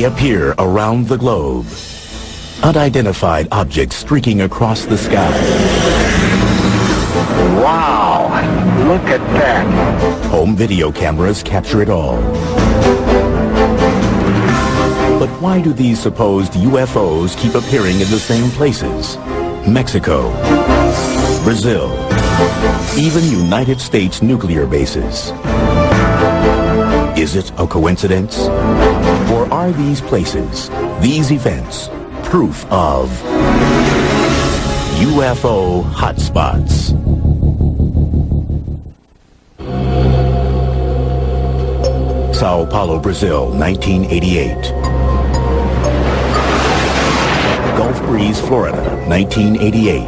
appear around the globe. Unidentified objects streaking across the sky. Wow, look at that. Home video cameras capture it all. But why do these supposed UFOs keep appearing in the same places? Mexico, Brazil, even United States nuclear bases. Is it a coincidence? Or are these places, these events, proof of UFO hotspots? Sao Paulo, Brazil, 1988. Gulf Breeze, Florida, 1988.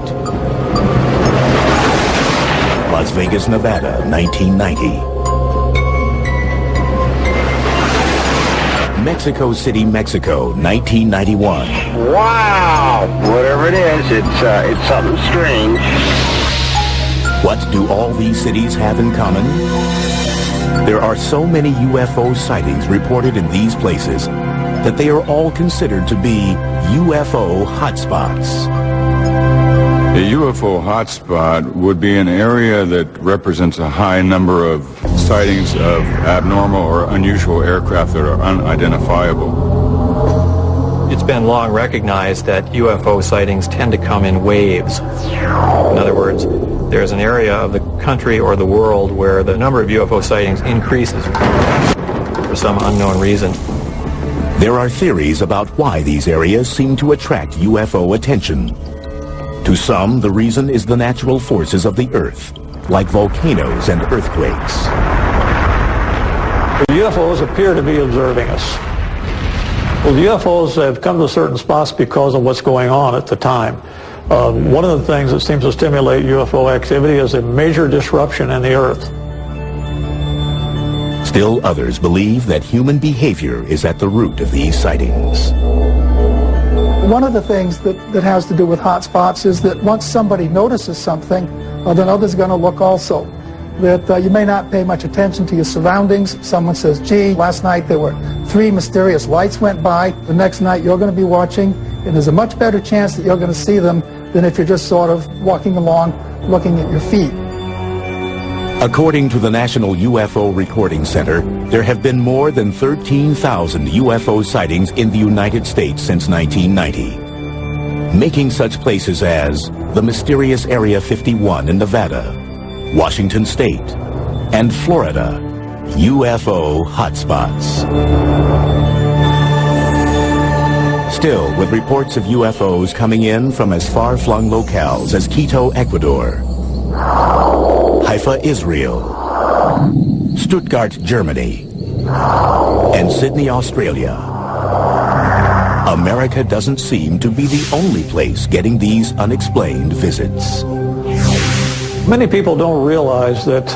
Las Vegas, Nevada, 1990. Mexico City, Mexico, 1991. Wow! Whatever it is, it's something strange. What do all these cities have in common? There are so many UFO sightings reported in these places that they are all considered to be UFO hotspots. A UFO hotspot would be an area that represents a high number of sightings of abnormal or unusual aircraft that are unidentifiable. It's been long recognized that UFO sightings tend to come in waves. In other words, there's an area of the country or the world where the number of UFO sightings increases for some unknown reason. There are theories about why these areas seem to attract UFO attention. To some, the reason is the natural forces of the Earth, like volcanoes and earthquakes. The UFOs appear to be observing us. Well, the UFOs have come to certain spots because of what's going on at the time. One of the things that seems to stimulate UFO activity is a major disruption in the Earth. Still others believe that human behavior is at the root of these sightings. One of the things that has to do with hotspots is that once somebody notices something, then others are going to look also. That you may not pay much attention to your surroundings. Someone says, gee, last night there were 3 mysterious lights went by. The next night you're going to be watching, and there's a much better chance that you're going to see them than if you're just sort of walking along looking at your feet. According to the National UFO Recording Center, there have been more than 13,000 UFO sightings in the United States since 1990, making such places as the mysterious Area 51 in Nevada, Washington State, and Florida UFO hotspots. Still, with reports of UFOs coming in from as far-flung locales as Quito, Ecuador, Haifa, Israel, Stuttgart, Germany, and Sydney, Australia, America doesn't seem to be the only place getting these unexplained visits. Many people don't realize that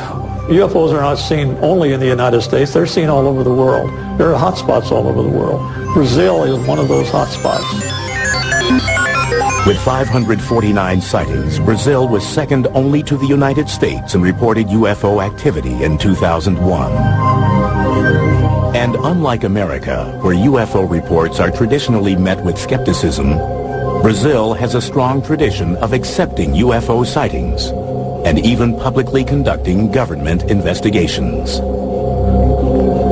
UFOs are not seen only in the United States. They're seen all over the world. There are hotspots all over the world. Brazil is one of those hotspots. With 549 sightings, Brazil was second only to the United States in reported UFO activity in 2001. And unlike America, where UFO reports are traditionally met with skepticism, Brazil has a strong tradition of accepting UFO sightings and even publicly conducting government investigations.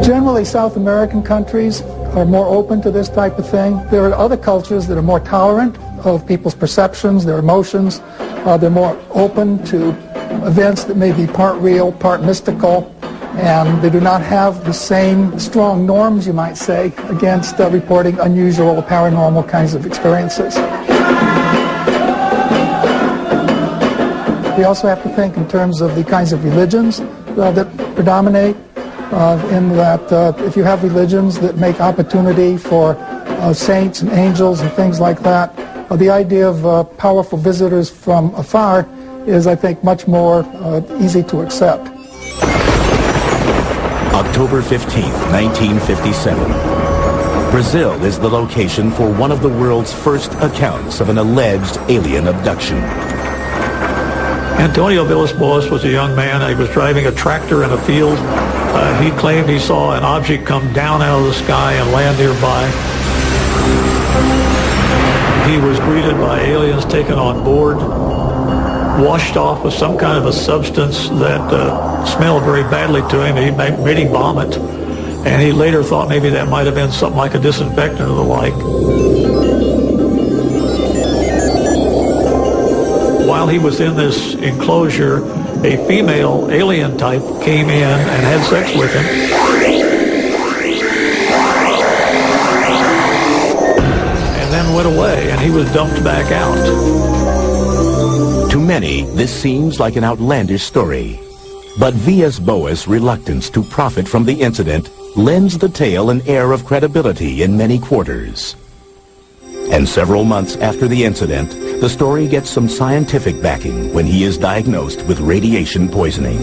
Generally, South American countries are more open to this type of thing. There are other cultures that are more tolerant of people's perceptions, their emotions. They're more open to events that may be part real, part mystical, and they do not have the same strong norms, you might say, against reporting unusual or paranormal kinds of experiences. We also have to think in terms of the kinds of religions that predominate, in that if you have religions that make opportunity for saints and angels and things like that, the idea of powerful visitors from afar is, I think, much more easy to accept. October 15th, 1957. Brazil is the location for one of the world's first accounts of an alleged alien abduction. Antonio Villas-Boas was a young man. He was driving a tractor in a field. He claimed he saw an object come down out of the sky and land nearby. He was greeted by aliens taken on board, washed off with some kind of a substance that smelled very badly to him. He made him vomit, and he later thought maybe that might have been something like a disinfectant or the like. While he was in this enclosure, a female alien type came in and had sex with him. And then went away, and he was dumped back out. To many, this seems like an outlandish story. But V.S. Boas' reluctance to profit from the incident lends the tale an air of credibility in many quarters. And several months after the incident, the story gets some scientific backing when he is diagnosed with radiation poisoning.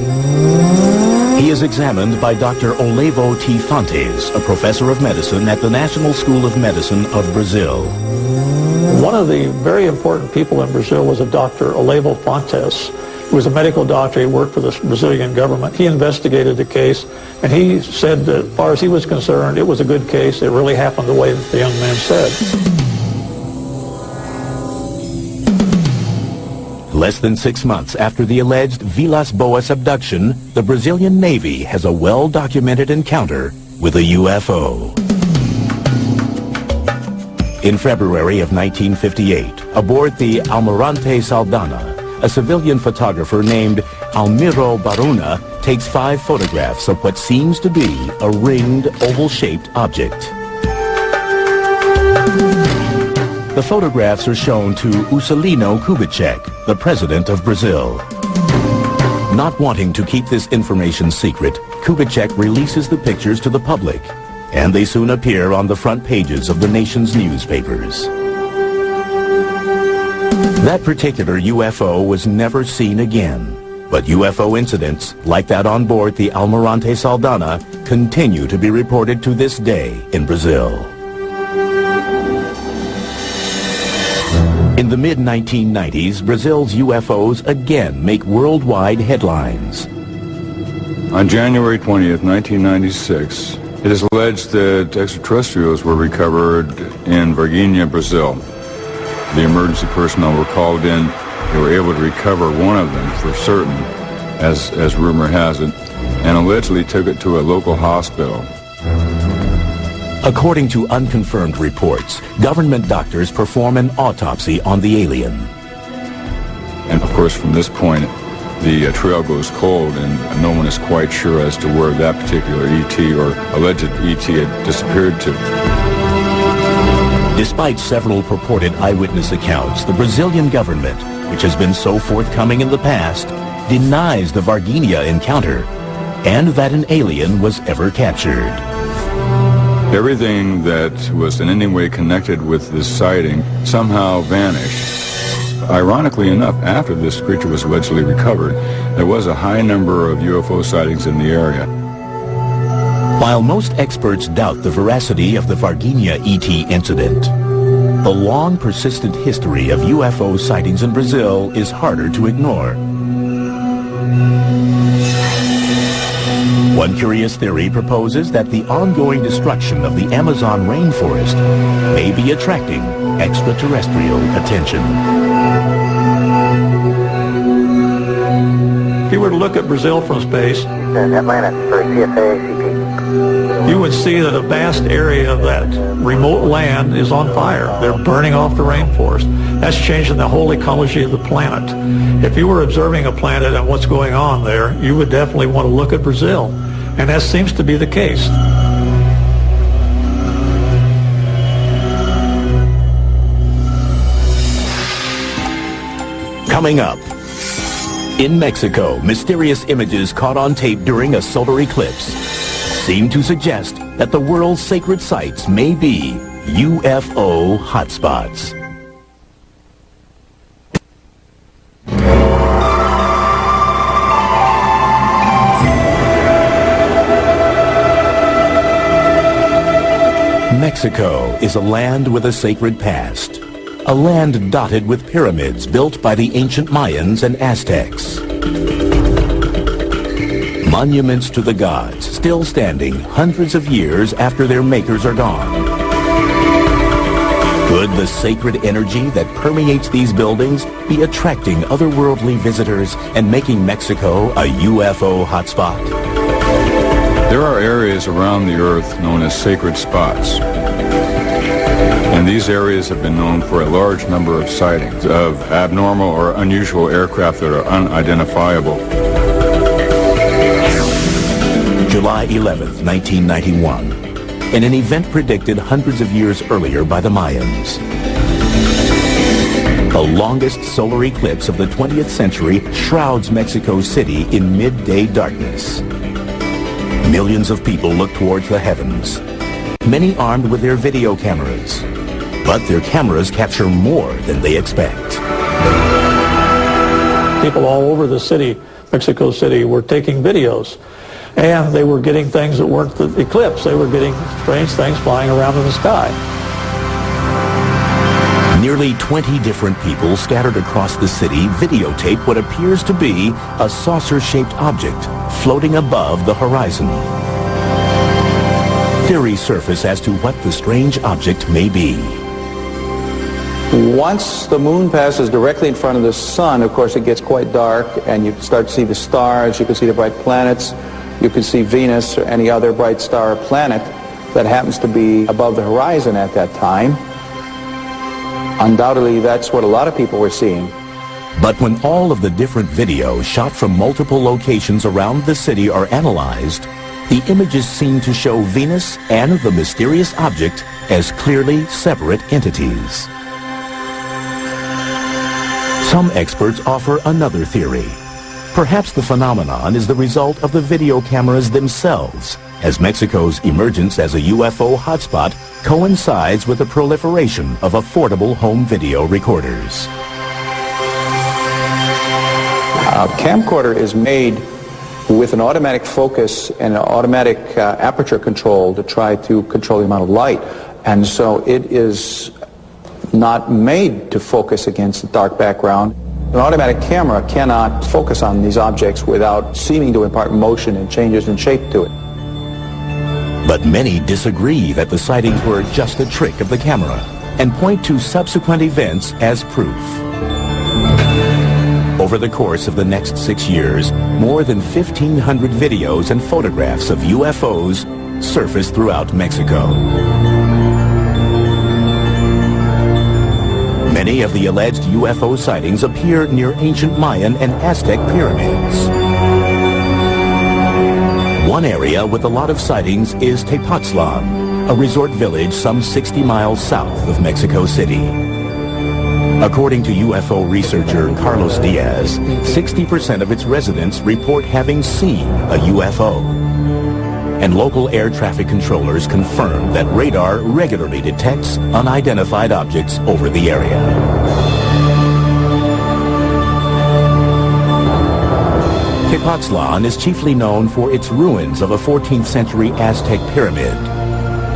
He is examined by Dr. Olavo T. Fontes, a professor of medicine at the National School of Medicine of Brazil. One of the very important people in Brazil was a Dr. Olavo Fontes, who was a medical doctor. He worked for the Brazilian government. He investigated the case, and he said that as far as he was concerned, it was a good case. It really happened the way that the young man said. Less than 6 months after the alleged Vilas Boas abduction, the Brazilian Navy has a well-documented encounter with a UFO. In February of 1958, aboard the Almirante Saldanha, a civilian photographer named Almiro Baruna takes 5 photographs of what seems to be a ringed, oval-shaped object. The photographs are shown to Juscelino Kubitschek, the president of Brazil. Not wanting to keep this information secret, Kubitschek releases the pictures to the public, and they soon appear on the front pages of the nation's newspapers. That particular UFO was never seen again, but UFO incidents like that on board the Almirante Saldanha continue to be reported to this day in Brazil. In the mid-1990s, Brazil's UFOs again make worldwide headlines. On January 20th, 1996, it is alleged that extraterrestrials were recovered in Varginha, Brazil. The emergency personnel were called in. They were able to recover one of them for certain, as rumor has it, and allegedly took it to a local hospital. According to unconfirmed reports, government doctors perform an autopsy on the alien. And of course, from this point, the trail goes cold, and no one is quite sure as to where that particular ET or alleged ET had disappeared to. Despite several purported eyewitness accounts, the Brazilian government, which has been so forthcoming in the past, denies the Varginha encounter and that an alien was ever captured. Everything that was in any way connected with this sighting somehow vanished. Ironically enough, after this creature was allegedly recovered, there was a high number of UFO sightings in the area. While most experts doubt the veracity of the Varginha ET incident, the long persistent history of UFO sightings in Brazil is harder to ignore. One curious theory proposes that the ongoing destruction of the Amazon rainforest may be attracting extraterrestrial attention. If you were to look at Brazil from space, Atlanta for CSA CP. you would see that a vast area of that remote land is on fire. They're burning off the rainforest. That's changing the whole ecology of the planet. If you were observing a planet and what's going on there, you would definitely want to look at Brazil. And that seems to be the case. Coming up, in Mexico, mysterious images caught on tape during a solar eclipse seem to suggest that the world's sacred sites may be UFO hotspots. Mexico is a land with a sacred past. A land dotted with pyramids built by the ancient Mayans and Aztecs. Monuments to the gods still standing hundreds of years after their makers are gone. Could the sacred energy that permeates these buildings be attracting otherworldly visitors and making Mexico a UFO hotspot? There are areas around the Earth known as sacred spots. And these areas have been known for a large number of sightings of abnormal or unusual aircraft that are unidentifiable. July 11th, 1991. In an event predicted hundreds of years earlier by the Mayans. The longest solar eclipse of the 20th century shrouds Mexico City in midday darkness. Millions of people look towards the heavens, many armed with their video cameras. But their cameras capture more than they expect. People all over the city, Mexico City, were taking videos. And they were getting things that weren't the eclipse. They were getting strange things flying around in the sky. Nearly 20 different people scattered across the city videotape what appears to be a saucer-shaped object floating above the horizon. Theories surface as to what the strange object may be. Once the moon passes directly in front of the sun, of course, it gets quite dark, and you start to see the stars, you can see the bright planets, you can see Venus or any other bright star or planet that happens to be above the horizon at that time. Undoubtedly, that's what a lot of people were seeing. But when all of the different videos shot from multiple locations around the city are analyzed, the images seem to show Venus and the mysterious object as clearly separate entities. Some experts offer another theory. Perhaps the phenomenon is the result of the video cameras themselves, as Mexico's emergence as a UFO hotspot coincides with the proliferation of affordable home video recorders. A camcorder is made with an automatic focus and an automatic aperture control to try to control the amount of light. And so it is not made to focus against a dark background. An automatic camera cannot focus on these objects without seeming to impart motion and changes in shape to it. But many disagree that the sightings were just a trick of the camera and point to subsequent events as proof. Over the course of the next 6 years, more than 1,500 videos and photographs of UFOs surfaced throughout Mexico. Many of the alleged UFO sightings appear near ancient Mayan and Aztec pyramids. One area with a lot of sightings is Tepoztlan, a resort village some 60 miles south of Mexico City. According to UFO researcher Carlos Diaz, 60% of its residents report having seen a UFO. And local air traffic controllers confirm that radar regularly detects unidentified objects over the area. Tepoztlan is chiefly known for its ruins of a 14th century Aztec pyramid.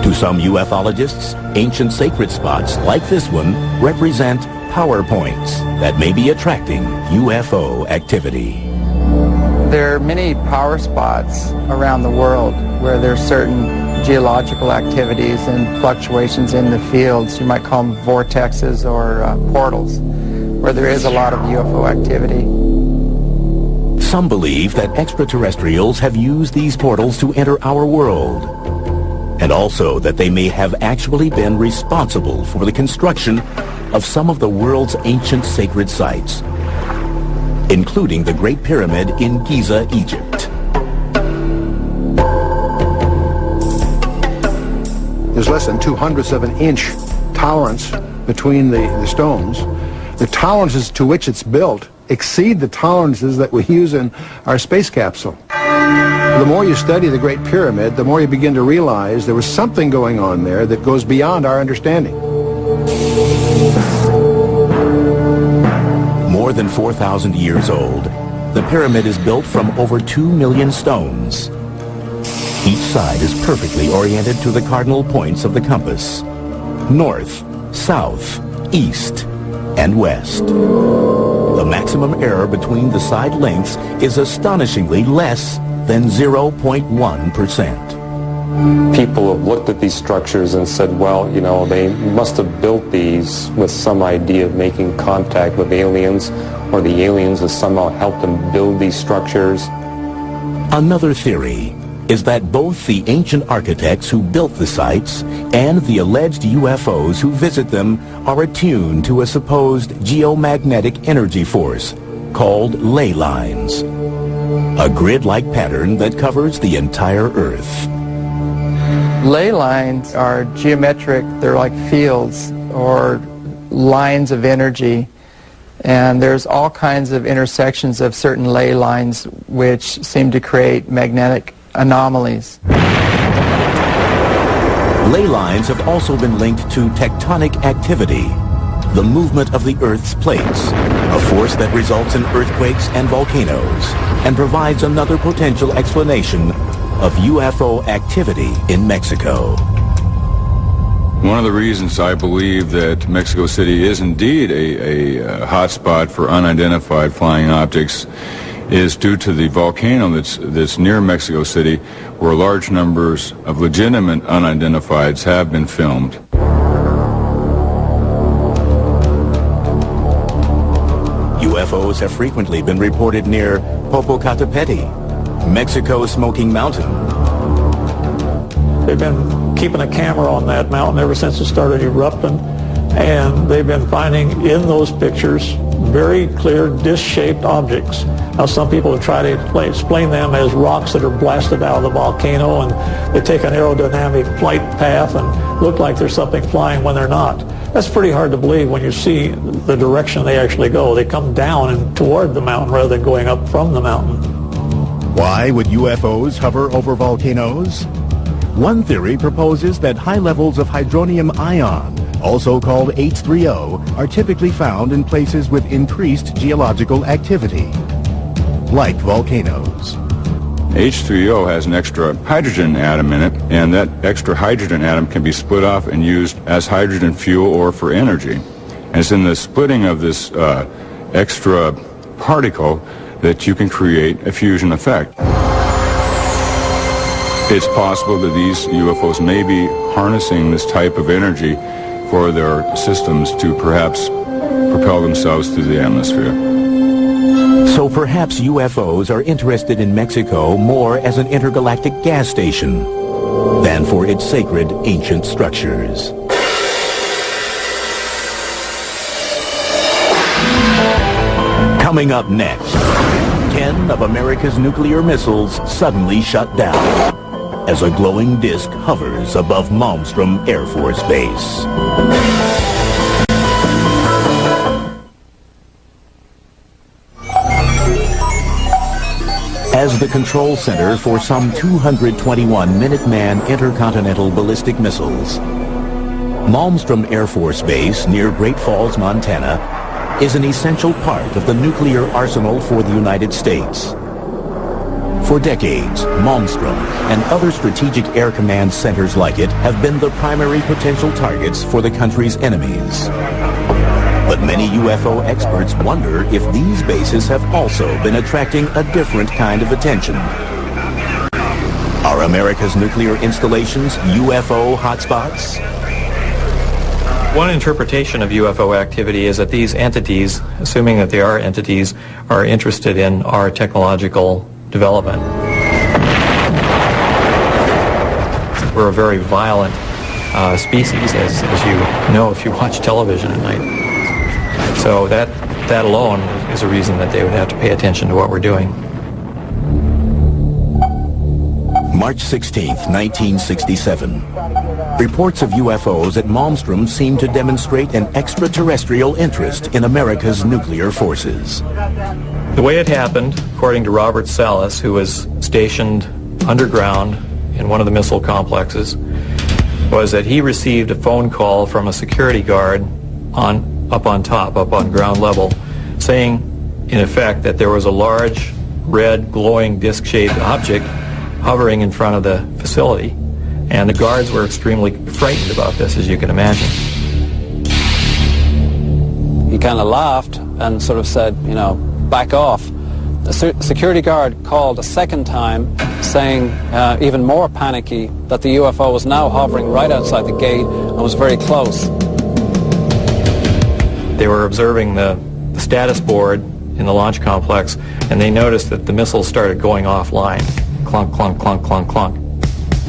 To some ufologists, ancient sacred spots like this one represent power points that may be attracting UFO activity. There are many power spots around the world where there's certain geological activities and fluctuations in the fields. You might call them vortexes or portals, where there is a lot of UFO activity. Some believe that extraterrestrials have used these portals to enter our world, and also that they may have actually been responsible for the construction of some of the world's ancient sacred sites, including the Great Pyramid in Giza, Egypt. There's less than 2/100ths of an inch tolerance between the stones. The tolerances to which it's built exceed the tolerances that we use in our space capsule. The more you study the Great Pyramid, the more you begin to realize there was something going on there that goes beyond our understanding. More than 4,000 years old, the pyramid is built from over 2 million stones. Each side is perfectly oriented to the cardinal points of the compass: north, south, east, and west. The maximum error between the side lengths is astonishingly less than 0.1%. People have looked at these structures and said, well, you know, they must have built these with some idea of making contact with aliens, or the aliens have somehow helped them build these structures. Another theory is that both the ancient architects who built the sites and the alleged UFOs who visit them are attuned to a supposed geomagnetic energy force called ley lines, a grid-like pattern that covers the entire Earth. Ley lines are geometric, they're like fields or lines of energy, and there's all kinds of intersections of certain ley lines which seem to create magnetic anomalies. Ley lines have also been linked to tectonic activity, the movement of the Earth's plates, a force that results in earthquakes and volcanoes, and provides another potential explanation of UFO activity in Mexico. One of the reasons I believe that Mexico City is indeed a hotspot for unidentified flying objects is due to the volcano that's near Mexico City, where large numbers of legitimate unidentifieds have been filmed. UFOs have frequently been reported near Popocatépetl, Mexico's Smoking Mountain. They've been keeping a camera on that mountain ever since it started erupting, and they've been finding in those pictures very clear disc-shaped objects. Now, some people have tried to explain them as rocks that are blasted out of the volcano, and they take an aerodynamic flight path and look like there's something flying when they're not. That's pretty hard to believe when you see the direction they actually go. They come down and toward the mountain rather than going up from the mountain. Why would UFOs hover over volcanoes? One theory proposes that high levels of hydronium ion, also called H3O, are typically found in places with increased geological activity, like volcanoes. H3O has an extra hydrogen atom in it, and that extra hydrogen atom can be split off and used as hydrogen fuel or for energy. And it's in the splitting of this extra particle that you can create a fusion effect. It's possible that these UFOs may be harnessing this type of energy for their systems to perhaps propel themselves through the atmosphere. So perhaps UFOs are interested in Mexico more as an intergalactic gas station than for its sacred ancient structures. Coming up next, 10 of America's nuclear missiles suddenly shut down as a glowing disk hovers above Malmstrom Air Force Base. As the control center for some 221 Minuteman intercontinental ballistic missiles, Malmstrom Air Force Base near Great Falls, Montana, is an essential part of the nuclear arsenal for the United States. For decades, Malmstrom and other strategic air command centers like it have been the primary potential targets for the country's enemies. But many UFO experts wonder if these bases have also been attracting a different kind of attention. Are America's nuclear installations UFO hotspots? One interpretation of UFO activity is that these entities, assuming that they are entities, are interested in our technological development. We're a very violent species, as you know if you watch television at night. So that alone is a reason that they would have to pay attention to what we're doing. March 16th, 1967. Reports of UFOs at Malmstrom seem to demonstrate an extraterrestrial interest in America's nuclear forces. The way it happened, according to Robert Salas, who was stationed underground in one of the missile complexes, was that he received a phone call from a security guard up on ground level, saying, in effect, that there was a large, red, glowing, disc-shaped object hovering in front of the facility. And the guards were extremely frightened about this, as you can imagine. He kind of laughed and sort of said, you know, back off. A security guard called a second time, saying, even more panicky, that the UFO was now hovering right outside the gate and was very close. They were observing the status board in the launch complex, and they noticed that the missiles started going offline. Clunk, clunk, clunk, clunk, clunk.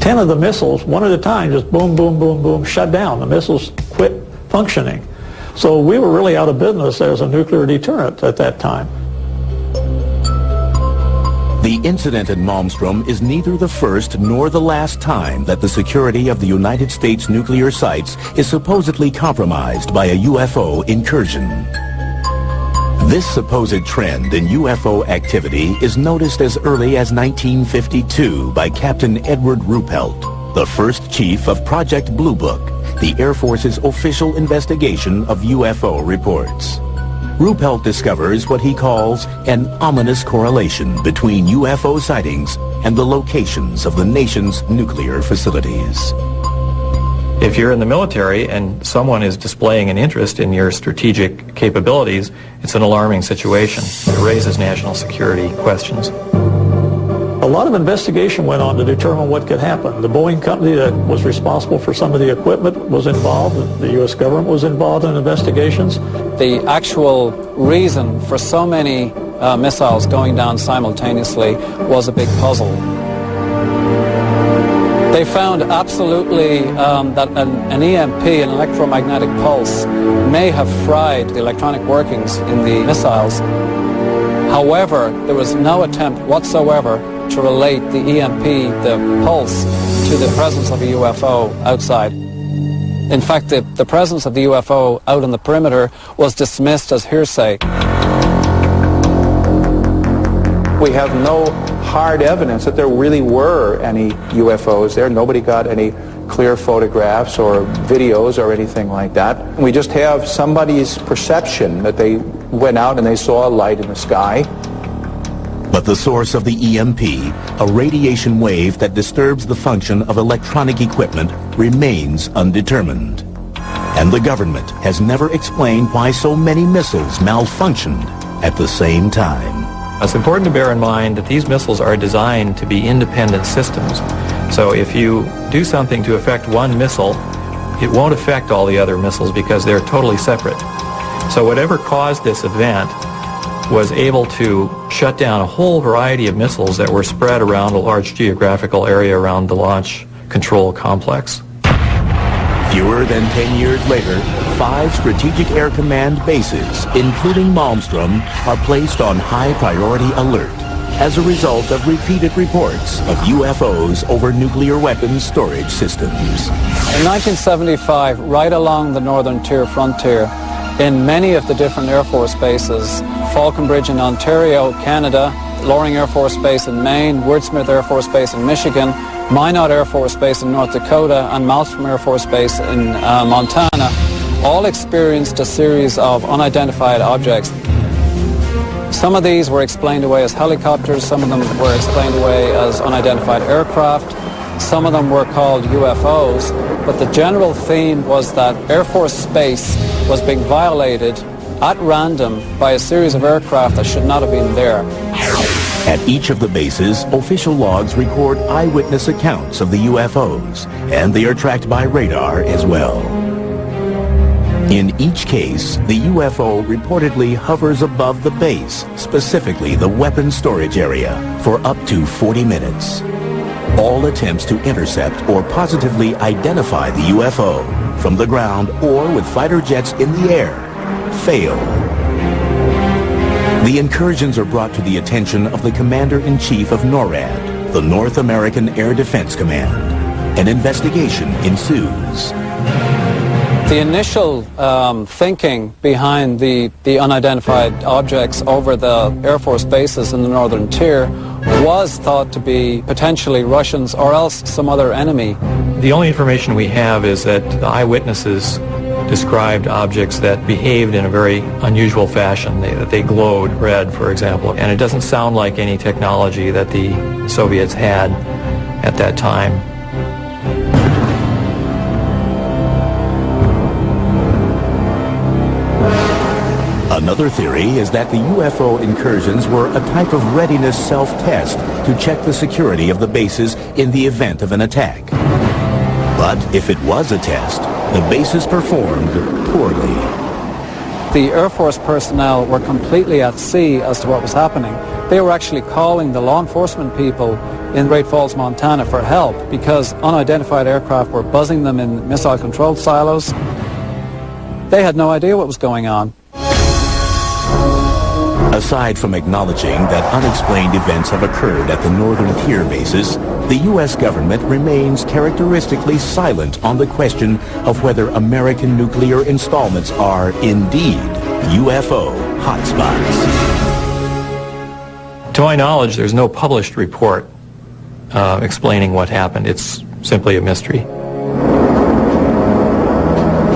10 of the missiles, one at a time, just boom, boom, boom, boom, shut down. The missiles quit functioning. So we were really out of business as a nuclear deterrent at that time. The incident at Malmstrom is neither the first nor the last time that the security of the United States nuclear sites is supposedly compromised by a UFO incursion. This supposed trend in UFO activity is noticed as early as 1952 by Captain Edward Ruppelt, the first chief of Project Blue Book, the Air Force's official investigation of UFO reports. Ruppelt discovers what he calls an ominous correlation between UFO sightings and the locations of the nation's nuclear facilities. If you're in the military and someone is displaying an interest in your strategic capabilities, it's an alarming situation. It raises national security questions. A lot of investigation went on to determine what could happen. The Boeing company that was responsible for some of the equipment was involved. The U.S. government was involved in investigations. The actual reason for so many missiles going down simultaneously was a big puzzle. They found absolutely that an EMP, an electromagnetic pulse, may have fried the electronic workings in the missiles. However, there was no attempt whatsoever to relate the EMP, the pulse, to the presence of a UFO outside. In fact, the presence of the UFO out on the perimeter was dismissed as hearsay. We have no hard evidence that there really were any UFOs there. Nobody got any clear photographs or videos or anything like that. We just have somebody's perception that they went out and they saw a light in the sky. But the source of the EMP, a radiation wave that disturbs the function of electronic equipment, remains undetermined. And the government has never explained why so many missiles malfunctioned at the same time. It's important to bear in mind that these missiles are designed to be independent systems. So if you do something to affect one missile, it won't affect all the other missiles because they're totally separate. So whatever caused this event was able to shut down a whole variety of missiles that were spread around a large geographical area around the launch control complex. Fewer than 10 years later, 5 Strategic Air Command bases, including Malmstrom, are placed on high priority alert as a result of repeated reports of UFOs over nuclear weapons storage systems. In 1975, right along the northern tier frontier, in many of the different Air Force bases, Falconbridge in Ontario, Canada, Loring Air Force Base in Maine, Woodsmith Air Force Base in Michigan, Minot Air Force Base in North Dakota, and Malmstrom Air Force Base in Montana, all experienced a series of unidentified objects. Some of these were explained away as helicopters, some of them were explained away as unidentified aircraft, some of them were called UFOs, but the general theme was that Air Force space was being violated at random by a series of aircraft that should not have been there. At each of the bases, official logs record eyewitness accounts of the UFOs, and they are tracked by radar as well. In each case, the UFO reportedly hovers above the base, specifically the weapons storage area, for up to 40 minutes. All attempts to intercept or positively identify the UFO from the ground or with fighter jets in the air fail. The incursions are brought to the attention of the Commander-in-Chief of NORAD, the North American Air Defense Command. An investigation ensues. The initial thinking behind the unidentified objects over the Air Force bases in the northern tier was thought to be potentially Russians or else some other enemy. The only information we have is that the eyewitnesses described objects that behaved in a very unusual fashion. They glowed red, for example, and it doesn't sound like any technology that the Soviets had at that time. Another theory is that the UFO incursions were a type of readiness self-test to check the security of the bases in the event of an attack. But if it was a test, the bases performed poorly. The Air Force personnel were completely at sea as to what was happening. They were actually calling the law enforcement people in Great Falls, Montana for help because unidentified aircraft were buzzing them in missile-controlled silos. They had no idea what was going on. Aside from acknowledging that unexplained events have occurred at the northern tier bases, the U.S. government remains characteristically silent on the question of whether American nuclear installments are indeed UFO hotspots. To my knowledge, there's no published report explaining what happened. It's simply a mystery.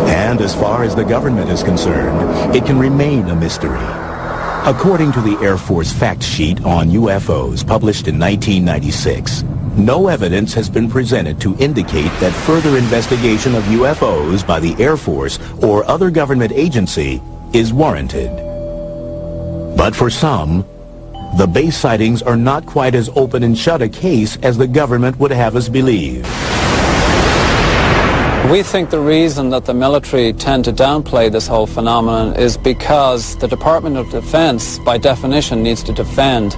And as far as the government is concerned, it can remain a mystery. According to the Air Force fact sheet on UFOs published in 1996, no evidence has been presented to indicate that further investigation of UFOs by the Air Force or other government agency is warranted. But for some, the base sightings are not quite as open and shut a case as the government would have us believe. We think the reason that the military tend to downplay this whole phenomenon is because the Department of Defense, by definition, needs to defend.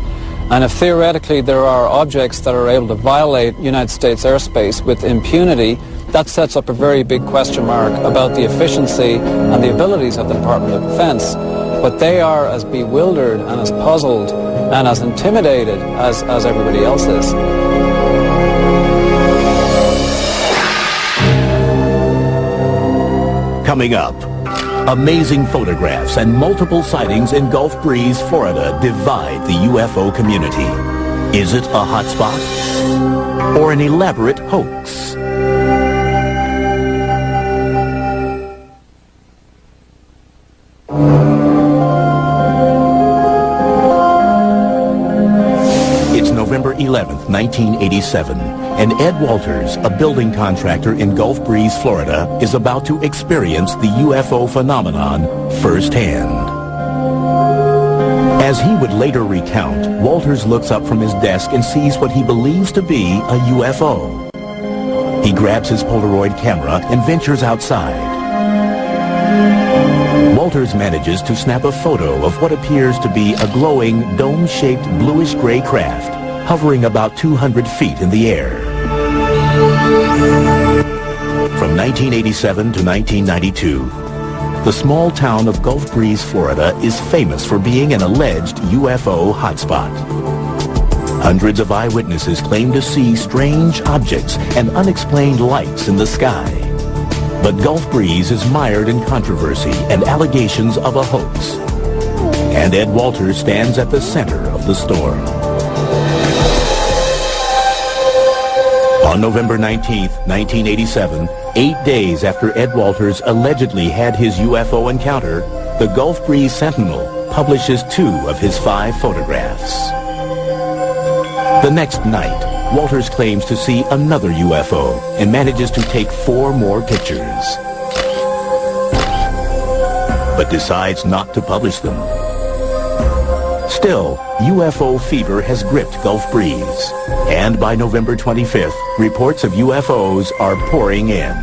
And if theoretically there are objects that are able to violate United States airspace with impunity, that sets up a very big question mark about the efficiency and the abilities of the Department of Defense. But they are as bewildered and as puzzled and as intimidated as everybody else is. Coming up, amazing photographs and multiple sightings in Gulf Breeze, Florida divide the UFO community. Is it a hotspot or an elaborate hoax? It's November 11th, 1987, and Ed Walters, a building contractor in Gulf Breeze, Florida, is about to experience the UFO phenomenon firsthand. As he would later recount, Walters looks up from his desk and sees what he believes to be a UFO. He grabs his Polaroid camera and ventures outside. Walters manages to snap a photo of what appears to be a glowing, dome-shaped bluish-gray craft hovering about 200 feet in the air. From 1987 to 1992, the small town of Gulf Breeze, Florida is famous for being an alleged UFO hotspot. Hundreds of eyewitnesses claim to see strange objects and unexplained lights in the sky. But Gulf Breeze is mired in controversy and allegations of a hoax. And Ed Walters stands at the center of the storm. On November 19th, 1987, 8 days after Ed Walters allegedly had his UFO encounter, the Gulf Breeze Sentinel publishes 2 of his 5 photographs. The next night, Walters claims to see another UFO and manages to take 4 more pictures, but decides not to publish them. Still, UFO fever has gripped Gulf Breeze, and by November 25th, reports of UFOs are pouring in.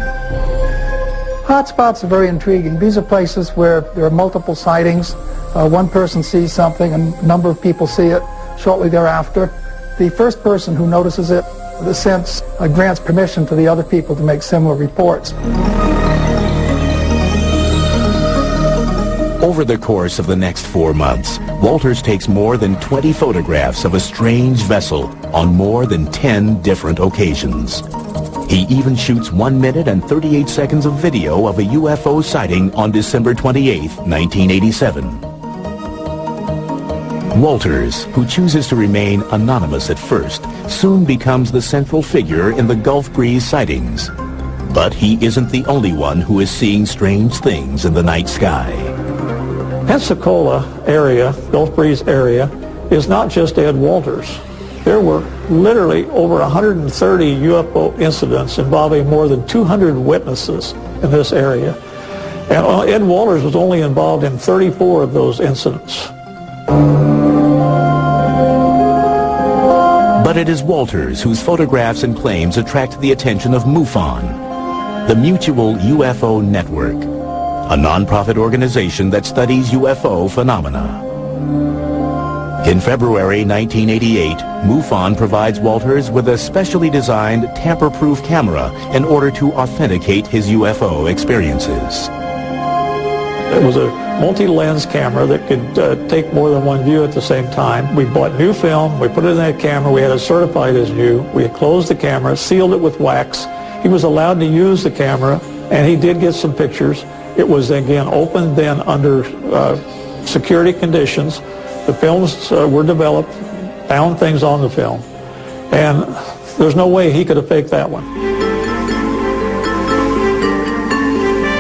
Hotspots are very intriguing. These are places where there are multiple sightings. One person sees something, and a number of people see it shortly thereafter. The first person who notices it, in a sense, grants permission to the other people to make similar reports. Over the course of the next 4 months, Walters takes more than 20 photographs of a strange vessel on more than 10 different occasions. He even shoots 1 minute and 38 seconds of video of a UFO sighting on December 28, 1987. Walters, who chooses to remain anonymous at first, soon becomes the central figure in the Gulf Breeze sightings. But he isn't the only one who is seeing strange things in the night sky. Pensacola area, Gulf Breeze area, is not just Ed Walters. There were literally over 130 UFO incidents involving more than 200 witnesses in this area. And Ed Walters was only involved in 34 of those incidents. But it is Walters whose photographs and claims attract the attention of MUFON, the Mutual UFO Network, a non-profit organization that studies UFO phenomena. In February 1988, MUFON provides Walters with a specially designed tamper-proof camera in order to authenticate his UFO experiences. It was a multi-lens camera that could take more than one view at the same time. We bought new film, we put it in that camera, we had it certified as new, we had closed the camera, sealed it with wax. He was allowed to use the camera, and he did get some pictures. It was, again, opened then under security conditions. The films were developed, found things on the film, and there's no way he could have faked that one.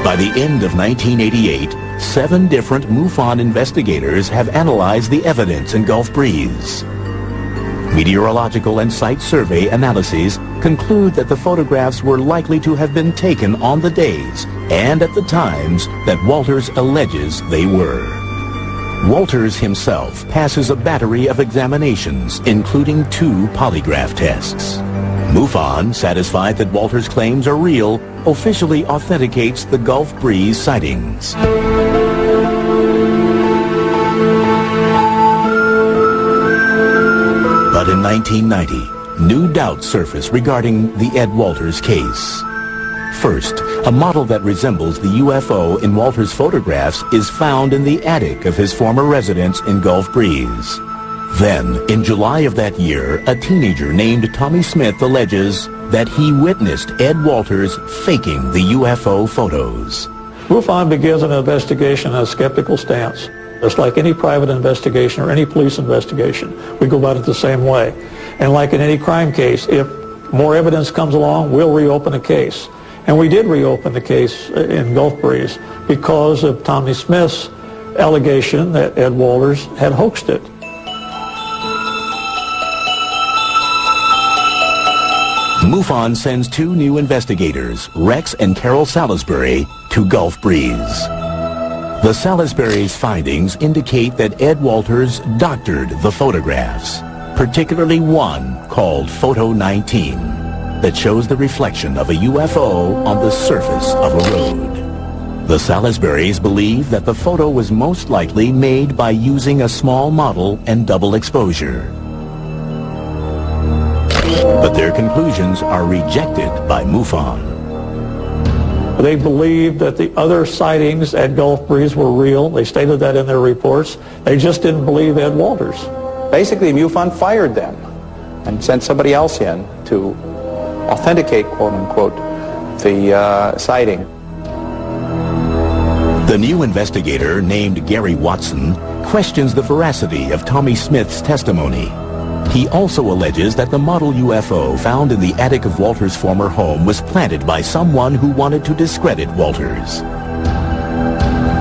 By the end of 1988, 7 different MUFON investigators have analyzed the evidence in Gulf Breeze. Meteorological and site survey analyses conclude that the photographs were likely to have been taken on the days and at the times that Walters alleges they were. Walters himself passes a battery of examinations, including 2 polygraph tests. MUFON, satisfied that Walters' claims are real, officially authenticates the Gulf Breeze sightings. But in 1990, new doubts surface regarding the Ed Walters case. First, a model that resembles the UFO in Walters' photographs is found in the attic of his former residence in Gulf Breeze. Then, in July of that year, a teenager named Tommy Smith alleges that he witnessed Ed Walters faking the UFO photos. MUFON begins an investigation on a skeptical stance. It's like any private investigation or any police investigation. We go about it the same way. And like in any crime case, if more evidence comes along, we'll reopen a case. And we did reopen the case in Gulf Breeze because of Tommy Smith's allegation that Ed Walters had hoaxed it. MUFON sends 2 new investigators, Rex and Carol Salisbury, to Gulf Breeze. The Salisbury's findings indicate that Ed Walters doctored the photographs, particularly one called Photo 19. That shows the reflection of a UFO on the surface of a road. The Salisburys believe that the photo was most likely made by using a small model and double exposure. But their conclusions are rejected by MUFON. They believed that the other sightings at Gulf Breeze were real. They stated that in their reports. They just didn't believe Ed Walters. Basically, MUFON fired them and sent somebody else in to authenticate, quote-unquote, the sighting. The new investigator, named Gary Watson, questions the veracity of Tommy Smith's testimony. He also alleges that the model UFO found in the attic of Walters' former home was planted by someone who wanted to discredit Walters.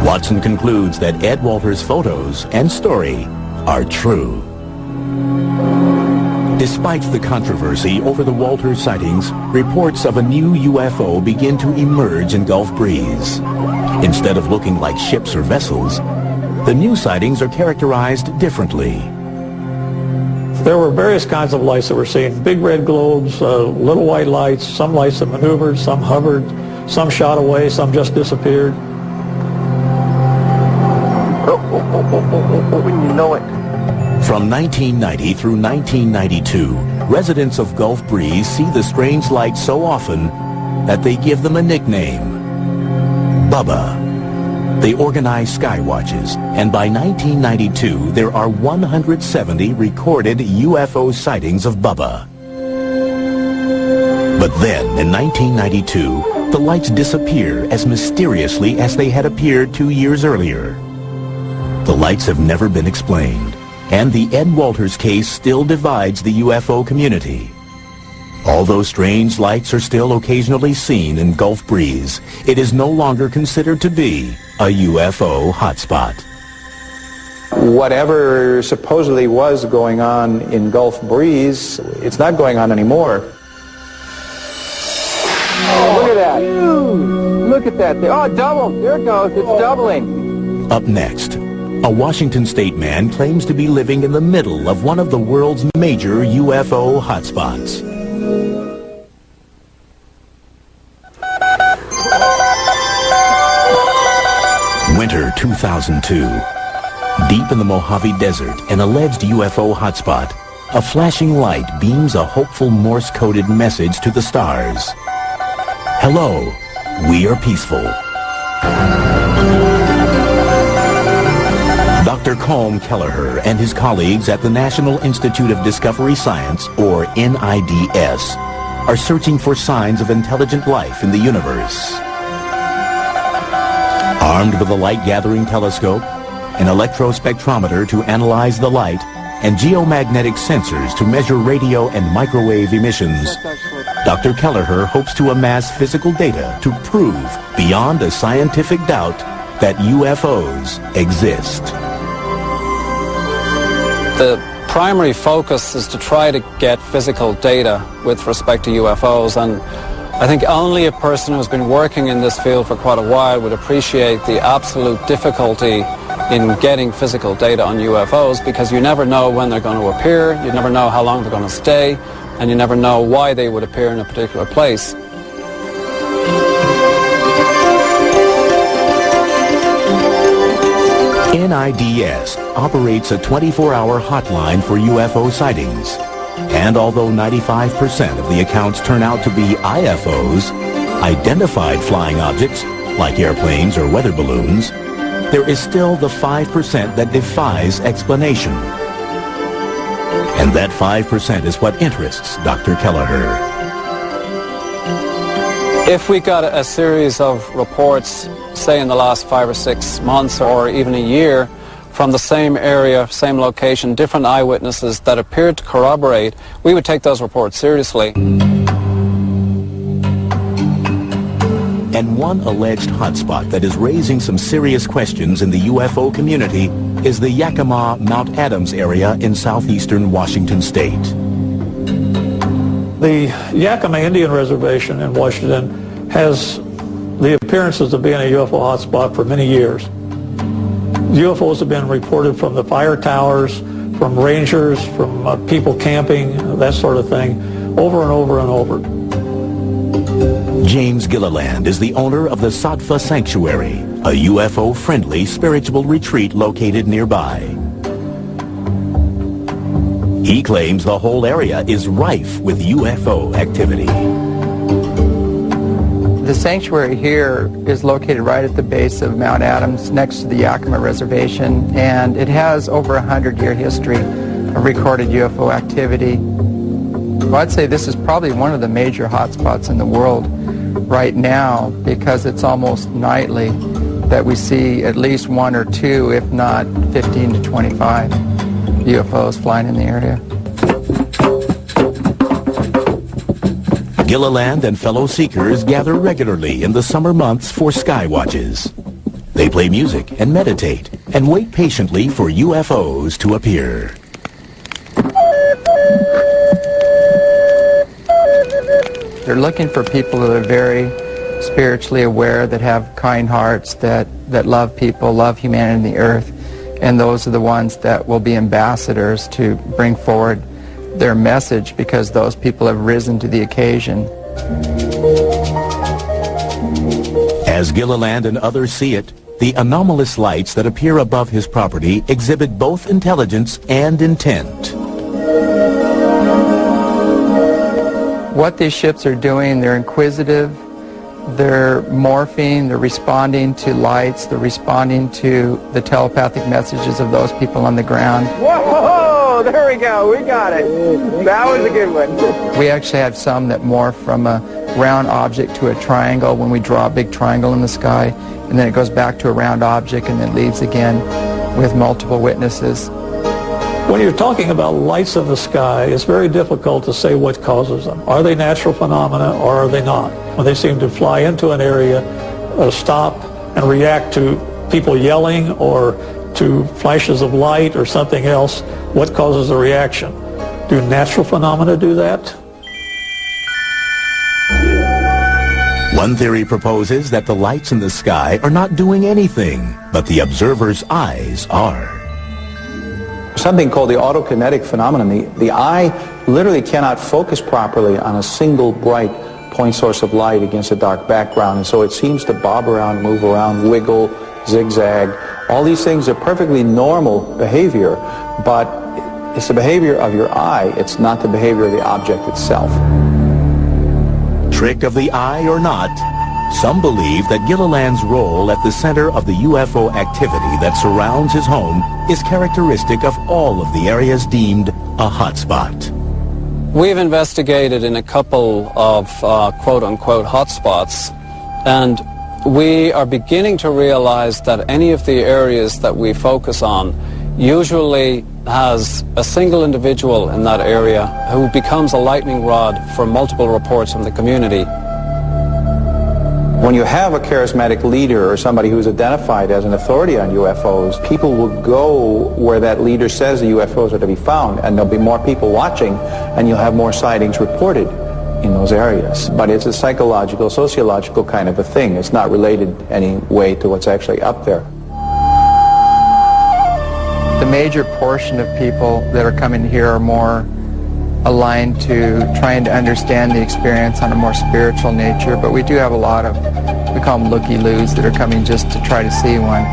Watson concludes that Ed Walters' photos and story are true. Despite the controversy over the Walters sightings, reports of a new UFO begin to emerge in Gulf Breeze. Instead of looking like ships or vessels, the new sightings are characterized differently. There were various kinds of lights that were seen. Big red globes, little white lights, some lights that maneuvered, some hovered, some shot away, some just disappeared. Wouldn't you know it? From 1990 through 1992, residents of Gulf Breeze see the strange lights so often that they give them a nickname, Bubba. They organize sky watches, and by 1992, there are 170 recorded UFO sightings of Bubba. But then, in 1992, the lights disappear as mysteriously as they had appeared 2 years earlier. The lights have never been explained, and the Ed Walters case still divides the UFO community. Although strange lights are still occasionally seen in Gulf Breeze, it is no longer considered to be a UFO hotspot. Whatever supposedly was going on in Gulf Breeze, it's not going on anymore. Oh, look at that. Look at that. Oh, it doubled. There it goes. It's doubling. Up next, a Washington state man claims to be living in the middle of one of the world's major UFO hotspots. Winter 2002. Deep in the Mojave Desert, an alleged UFO hotspot, a flashing light beams a hopeful Morse-coded message to the stars. Hello, we are peaceful. Dr. Colm Kelleher and his colleagues at the National Institute of Discovery Science, or NIDS, are searching for signs of intelligent life in the universe. Armed with a light-gathering telescope, an electrospectrometer to analyze the light, and geomagnetic sensors to measure radio and microwave emissions, Dr. Kelleher hopes to amass physical data to prove, beyond a scientific doubt, that UFOs exist. The primary focus is to try to get physical data with respect to UFOs, and I think only a person who's been working in this field for quite a while would appreciate the absolute difficulty in getting physical data on UFOs, because you never know when they're going to appear, you never know how long they're going to stay, and you never know why they would appear in a particular place. NIDS operates a 24-hour hotline for UFO sightings. And although 95% of the accounts turn out to be IFOs, identified flying objects, like airplanes or weather balloons, there is still the 5% that defies explanation. And that 5% is what interests Dr. Kelleher. If we got a series of reports, say in the last 5 or 6 months or even a year, from the same area, same location, different eyewitnesses that appeared to corroborate, we would take those reports seriously. And one alleged hotspot that is raising some serious questions in the UFO community is the Yakima Mount Adams area in southeastern Washington state. The Yakima Indian Reservation in Washington has the appearances of being a UFO hotspot for many years. UFOs have been reported from the fire towers, from rangers, from people camping, that sort of thing, over and over and over. James Gilliland is the owner of the Sattva Sanctuary, a UFO-friendly spiritual retreat located nearby. He claims the whole area is rife with UFO activity. The sanctuary here is located right at the base of Mount Adams, next to the Yakima Reservation, and it has over 100-year history of recorded UFO activity. Well, I'd say this is probably one of the major hotspots in the world right now, because it's almost nightly that we see at least 1 or 2, if not 15 to 25 UFOs flying in the area. Gilliland and fellow seekers gather regularly in the summer months for sky watches. They play music and meditate and wait patiently for UFOs to appear. They're looking for people that are very spiritually aware, that have kind hearts, that love people, love humanity and the earth, and those are the ones that will be ambassadors to bring forward their message, because those people have risen to the occasion. As Gilliland and others see it, the anomalous lights that appear above his property exhibit both intelligence and intent. What these ships are doing, they're inquisitive, they're morphing, they're responding to lights, they're responding to the telepathic messages of those people on the ground. Whoa! There we go. We got it. That was a good one. We actually have some that morph from a round object to a triangle when we draw a big triangle in the sky, and then it goes back to a round object and then leaves again with multiple witnesses. When you're talking about lights in the sky, it's very difficult to say what causes them. Are they natural phenomena or are they not? When they seem to fly into an area, stop and react to people yelling or to flashes of light or something else, what causes the reaction? Do natural phenomena do that? One theory proposes that the lights in the sky are not doing anything, but the observer's eyes are. Something called the autokinetic phenomenon. The eye literally cannot focus properly on a single bright point source of light against a dark background, and so it seems to bob around, move around, wiggle, zigzag. All these things are perfectly normal behavior, but it's the behavior of your eye. It's not the behavior of the object itself. Trick of the eye or not, some believe that Gilliland's role at the center of the UFO activity that surrounds his home is characteristic of all of the areas deemed a hotspot. We've investigated in a couple of quote-unquote hotspots, and we are beginning to realize that any of the areas that we focus on usually has a single individual in that area who becomes a lightning rod for multiple reports from the community. When you have a charismatic leader or somebody who's identified as an authority on UFOs, people will go where that leader says the UFOs are to be found, and there'll be more people watching, and you'll have more sightings reported in those areas. But it's a psychological, sociological kind of a thing. It's not related any way to what's actually up there. The major portion of people that are coming here are more aligned to trying to understand the experience on a more spiritual nature, but we do have a lot of, we call them looky-loos, that are coming just to try to see one.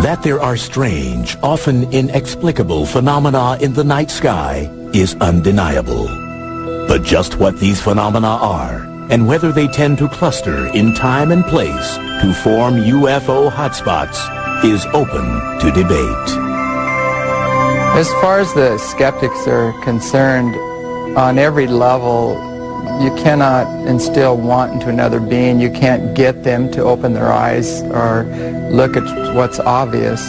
That there are strange, often inexplicable phenomena in the night sky is undeniable. But just what these phenomena are, and whether they tend to cluster in time and place to form UFO hotspots, is open to debate. As far as the skeptics are concerned, on every level, you cannot instill want into another being. You can't get them to open their eyes or look at what's obvious.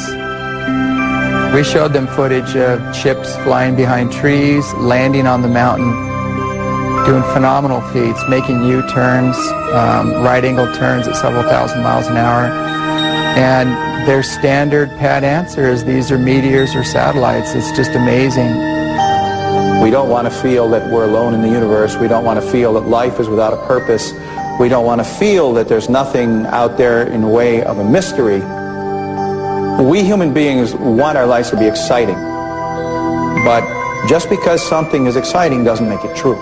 We showed them footage of ships flying behind trees, landing on the mountain, doing phenomenal feats, making U-turns, right-angle turns at several thousand miles an hour. And their standard pat answer is, these are meteors or satellites. It's just amazing. We don't want to feel that we're alone in the universe. We don't want to feel that life is without a purpose. We don't want to feel that there's nothing out there in the way of a mystery. We human beings want our lives to be exciting. But just because something is exciting doesn't make it true.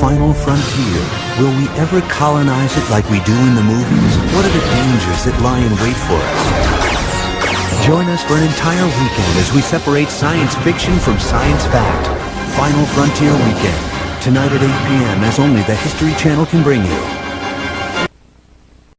Final frontier. Will we ever colonize it like we do in the movies? What are the dangers that lie in wait for us? Join us for an entire weekend as we separate science fiction from science fact. Final Frontier Weekend. Tonight at 8 p.m. as only the History Channel can bring you.